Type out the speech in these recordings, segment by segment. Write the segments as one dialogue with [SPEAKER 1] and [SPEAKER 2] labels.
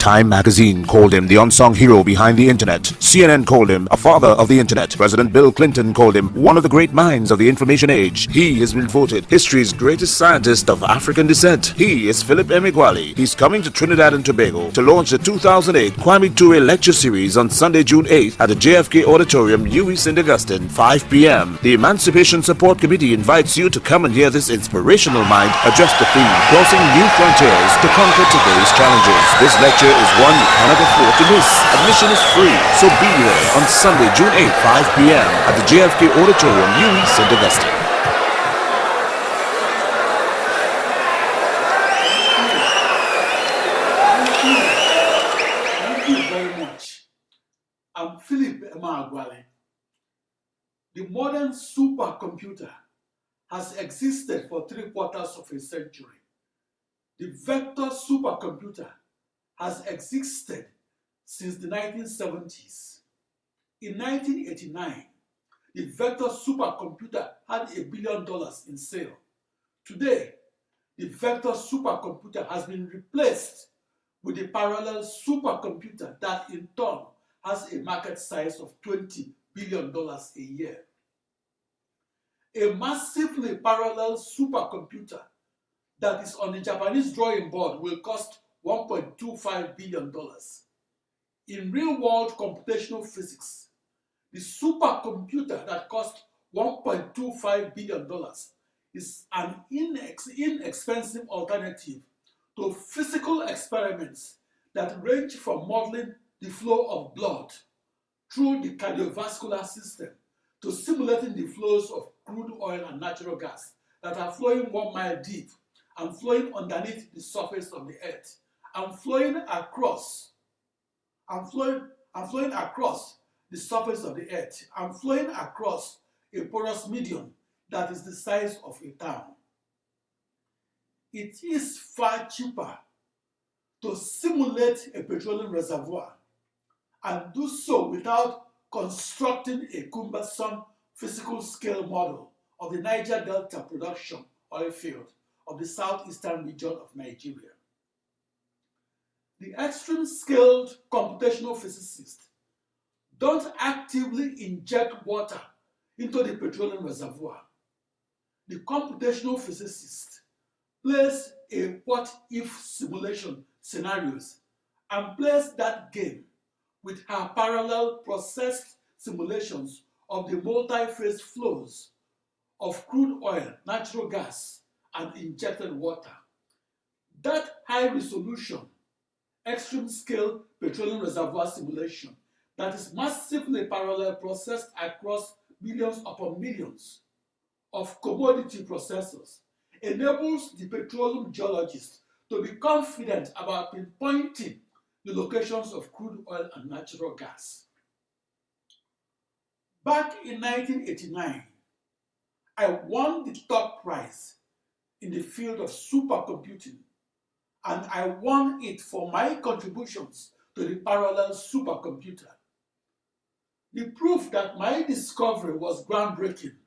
[SPEAKER 1] Time magazine called him the unsung hero behind the internet. CNN called him a father of the internet. President Bill Clinton called him one of the great minds of the information age. He has been voted history's greatest scientist of African descent. He is Philip Emeagwali. He's coming to Trinidad and Tobago to launch the 2008 Kwame Ture lecture series on Sunday, June 8th at the JFK Auditorium, UWI St. Augustine, 5 p.m. The Emancipation Support Committee invites you to come and hear this inspirational mind address the theme, crossing new frontiers to conquer today's challenges. This lecture is one you cannot afford to miss. Admission is free, so be there on Sunday, June 8th, 5 p.m. at the JFK Auditorium, UWI St. Augustine.
[SPEAKER 2] Thank you very much. I'm Philip Emeagwali. The modern supercomputer has existed for 3/4 of a century. The vector supercomputer has existed since the 1970s. In 1989, the vector supercomputer had $1 billion in sale. Today, the vector supercomputer has been replaced with the parallel supercomputer that in turn has a market size of $20 billion a year. A massively parallel supercomputer that is on a Japanese drawing board will cost $1.25 billion. In real-world computational physics, the supercomputer that costs $1.25 billion is an inexpensive alternative to physical experiments that range from modeling the flow of blood through the cardiovascular system to simulating the flows of crude oil and natural gas that are flowing 1 mile deep and flowing underneath the surface of the earth and flowing across the surface of the earth and flowing across a porous medium that is the size of a town. It is far cheaper to simulate a petroleum reservoir and do so without constructing a cumbersome physical scale model of the Niger Delta production oil field of the southeastern region of Nigeria. The extreme-scaled computational physicists don't actively inject water into the petroleum reservoir. The computational physicist plays a what-if simulation scenarios and plays that game with her parallel processed simulations of the multi-phase flows of crude oil, natural gas, and injected water. That high-resolution, extreme-scale petroleum reservoir simulation that is massively parallel processed across millions upon millions of commodity processors enables the petroleum geologist to be confident about pinpointing the locations of crude oil and natural gas. Back in 1989, I won the top prize in the field of supercomputing, and I won it for my contributions to the parallel supercomputer. The proof that my discovery was groundbreaking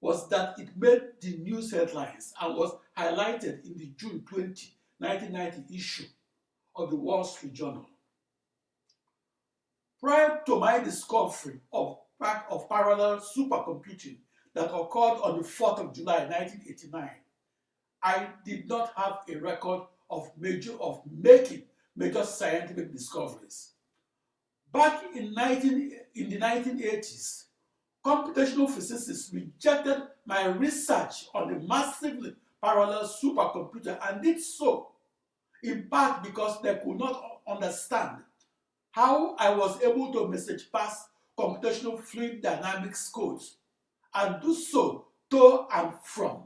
[SPEAKER 2] was that it made the news headlines and was highlighted in the June 20, 1990 issue of the Wall Street Journal. Prior to my discovery of parallel supercomputing that occurred on the 4th of July 1989, I did not have a record of making major scientific discoveries. Back in the 1980s, computational physicists rejected my research on the massively parallel supercomputer and did so in part because they could not understand how I was able to message pass computational fluid dynamics codes and do so to and from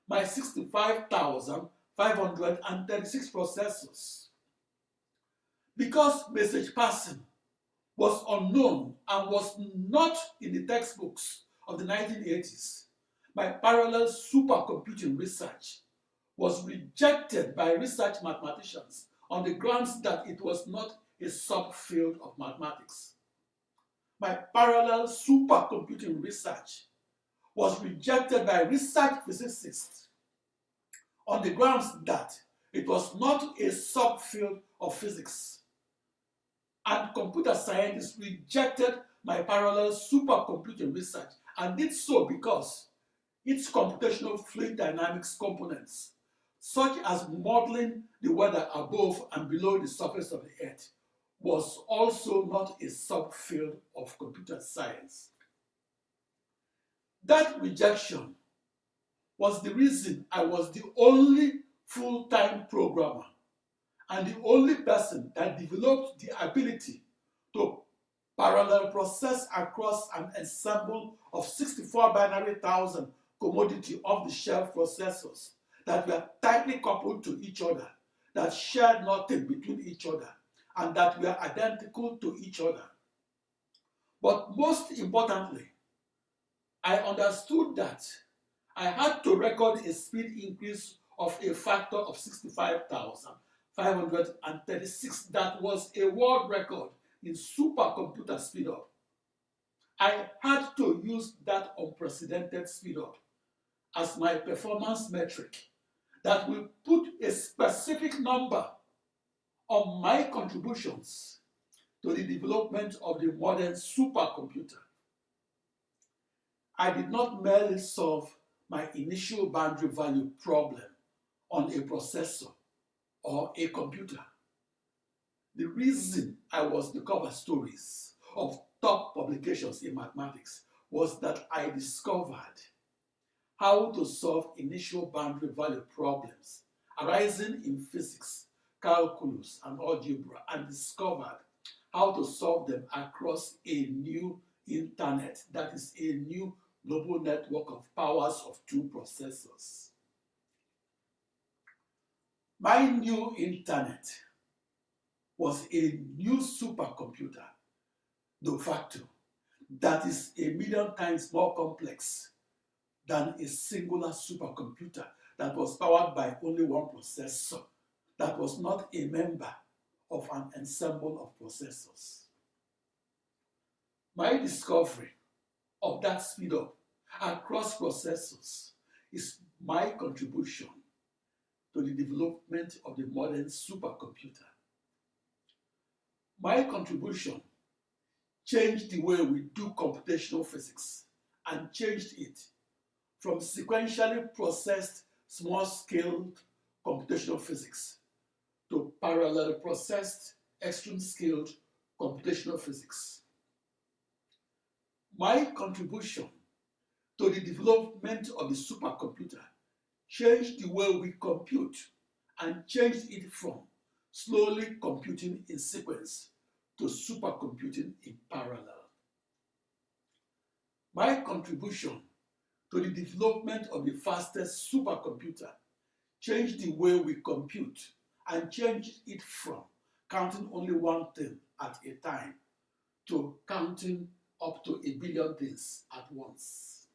[SPEAKER 2] my 65,536 processors. Because message passing was unknown and was not in the textbooks of the 1980s, my parallel supercomputing research was rejected by research mathematicians on the grounds that it was not a subfield of mathematics. My parallel supercomputing research was rejected by research physicists on the grounds that it was not a subfield of physics. And computer scientists rejected my parallel supercomputing research, and did so because its computational fluid dynamics components, such as modeling the weather above and below the surface of the Earth, was also not a subfield of computer science. That rejection was the reason I was the only full-time programmer and the only person that developed the ability to parallel process across an ensemble of 64 binary thousand commodity off-the-shelf processors that were tightly coupled to each other, that shared nothing between each other, and that were identical to each other. But most importantly, I understood that I had to record a speed increase of a factor of 65,536 that was a world record in supercomputer speedup. I had to use that unprecedented speedup as my performance metric that will put a specific number on my contributions to the development of the modern supercomputer. I did not merely solve my initial boundary value problem on a processor or a computer. The reason I was the cover stories of top publications in mathematics was that I discovered how to solve initial boundary value problems arising in physics, calculus, and algebra, and discovered how to solve them across a new internet, that is a new global network of powers of two processors. My new internet was a new supercomputer, de facto, that is a million times more complex than a singular supercomputer that was powered by only one processor, that was not a member of an ensemble of processors. My discovery of that speedup across processors is my contribution to the development of the modern supercomputer. My contribution changed the way we do computational physics and changed it from sequentially processed small-scale computational physics to parallel processed extreme-scaled computational physics. My contribution to the development of the supercomputer changed the way we compute and changed it from slowly computing in sequence to supercomputing in parallel. My contribution to the development of the fastest supercomputer changed the way we compute and changed it from counting only one thing at a time to counting up to 1 billion things at once.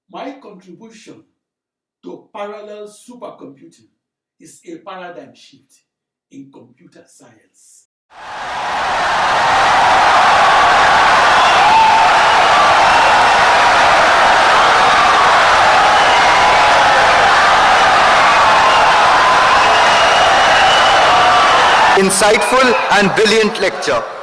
[SPEAKER 2] My contribution to parallel supercomputing is a paradigm shift in computer science.
[SPEAKER 3] Insightful and brilliant lecture.